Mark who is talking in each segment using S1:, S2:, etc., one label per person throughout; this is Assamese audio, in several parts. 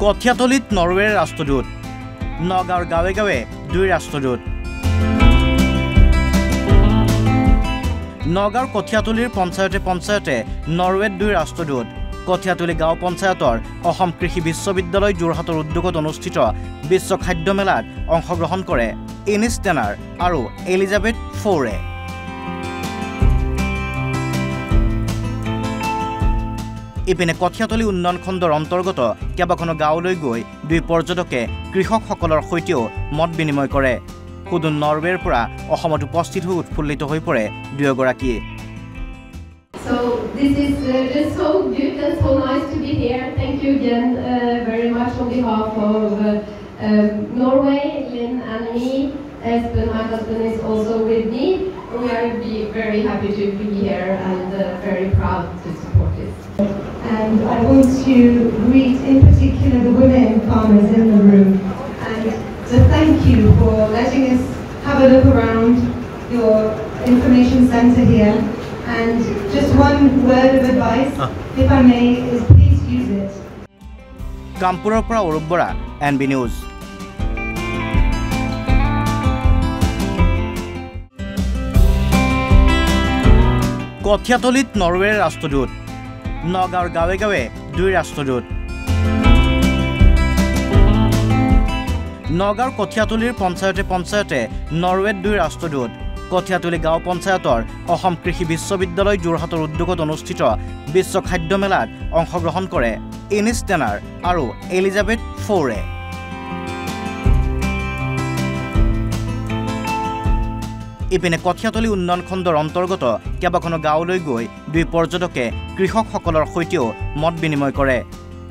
S1: কঠিয়াতলিত নৰৱেৰ ৰাষ্ট্ৰদূত নগাঁৱৰ গাঁৱে গাঁৱে দুই ৰাষ্ট্ৰদূত নগাঁৱৰ কঠিয়াতলিৰ পঞ্চায়তে নৰৱেত দুই ৰাষ্ট্ৰদূত কঠিয়াতলি গাঁও পঞ্চায়তৰ অসম কৃষি বিশ্ববিদ্যালয় যোৰহাটৰ উদ্যোগত অনুষ্ঠিত বিশ্ব খাদ্য মেলাত অংশগ্ৰহণ কৰে ইনিছ টেনাৰ আৰু এলিজাবেথ ফৌৰে ইপিনে কঠিয়াতলি উন্নয়ন খণ্ডৰ অন্তৰ্গত কেইবাখনো গাঁৱলৈ গৈ দুই পৰ্যটকে কৃষকসকলৰ সৈতেও মত বিনিময় কৰে সুদূৰ নৰৱেৰ পৰা অসমত উপস্থিত হৈ উৎফুল্লিত হৈ পৰে দুয়োগৰাকী
S2: So this is just so good and so nice to be here. Thank you again very much on behalf of Norway, Lynn and me. Espen, my husband, is also with me. We are very happy to be here and very proud to support this.
S3: And I want to greet in particular the women farmers in the room and to thank you for letting us have a look around your information center here. And just one word of advice, if I may, is please use it.
S1: কামপুৰৰ পৰা অৰূপ বৰা NB News কঠিয়াতলিত নৰৱেৰ ৰাষ্ট্ৰদূত নগাঁৱৰ গাঁৱে গাঁৱে দুই ৰাষ্ট্ৰদূত নগাঁৱৰ কঠিয়াতলিৰ পঞ্চায়তে নৰৱেত দুই ৰাষ্ট্ৰদূত কঠিয়াতলি গাঁও পঞ্চায়তৰ অসম কৃষি বিশ্ববিদ্যালয় যোৰহাটৰ উদ্যোগত অনুষ্ঠিত বিশ্ব খাদ্য মেলাত অংশগ্ৰহণ কৰে ইনিছ টেনাৰ আৰু এলিজাবেথ ফৌৰে ইপিনে কঠিয়াতলি উন্নয়ন খণ্ডৰ অন্তৰ্গত কেইবাখনো গাঁৱলৈ গৈ দুই পৰ্যটকে কৃষকসকলৰ সৈতেও মত বিনিময় কৰে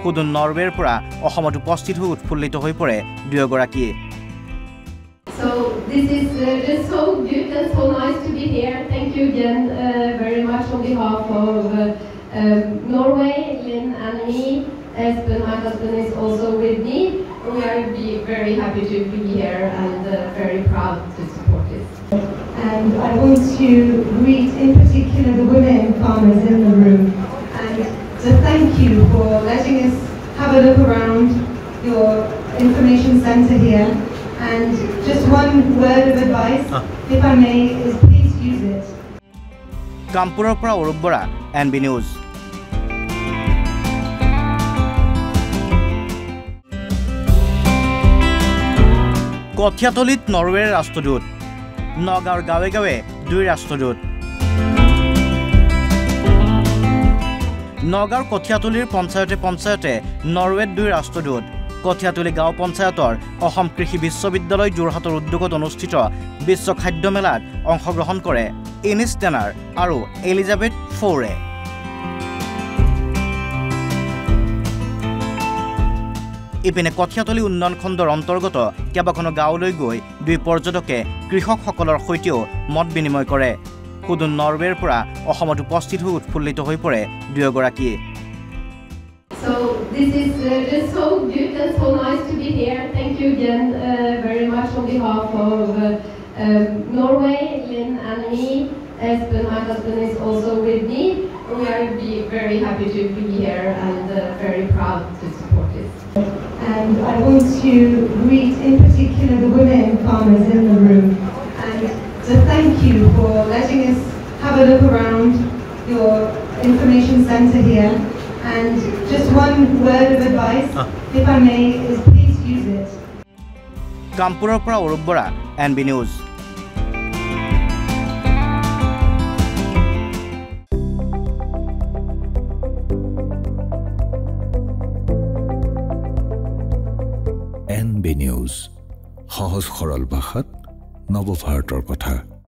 S1: সুদূৰ নৰৱেৰ পৰা অসমত উপস্থিত হৈ উৎফুল্লিত হৈ পৰে দুয়োগৰাকী
S2: So this is just so good and so nice to be here. Thank you again very much on behalf of Norway, Lynn and me. Espen, my husband, is also with me. We are very happy to be here and very proud to support this.
S3: And I want to greet in particular the women farmers in the room and to thank you for letting us have a look around your information center here. And just one word of advice, if I may, is please use it.
S1: কামপুৰৰ পৰা অৰূপ বৰা NB News কঠিয়াতলিত নৰৱেৰ ৰাষ্ট্ৰদূত নগাঁৱৰ গাঁৱে গাঁৱে দুই ৰাষ্ট্ৰদূত নগাঁৱৰ কঠিয়াতলিৰ পঞ্চায়তে নৰৱেত দুই ৰাষ্ট্ৰদূত কঠিয়াতলি গাঁও পঞ্চায়তৰ অসম কৃষি বিশ্ববিদ্যালয় যোৰহাটৰ উদ্যোগত অনুষ্ঠিত বিশ্ব খাদ্য মেলাত অংশগ্ৰহণ কৰে ইনিছ টেনাৰ আৰু এলিজাবেথ ফৌৰে ইপিনে কঠিয়াতলি উন্নয়ন খণ্ডৰ অন্তৰ্গত কেইবাখনো গাঁৱলৈ গৈ দুই পৰ্যটকে কৃষকসকলৰ সৈতেও মত বিনিময় কৰে সুদূৰ নৰৱেৰ পৰা অসমত উপস্থিত হৈ উৎফুল্লিত হৈ পৰে দুয়োগৰাকী
S2: So this is just so good and so nice to be here. Thank you again very much on behalf of Norway, Lynn and me. Espen, my husband, is also with me. We are very happy to be here and very proud to support this.
S3: And I want to greet in particular the women farmers in the room and to thank you for letting us have a look around your information center here. And just one word of advice, if I may, is please use it.
S1: কামপুৰৰ পৰা Arup Bora NB News
S4: NB News সহজ সৰল ভাষাত নৱভাৰতৰ কথা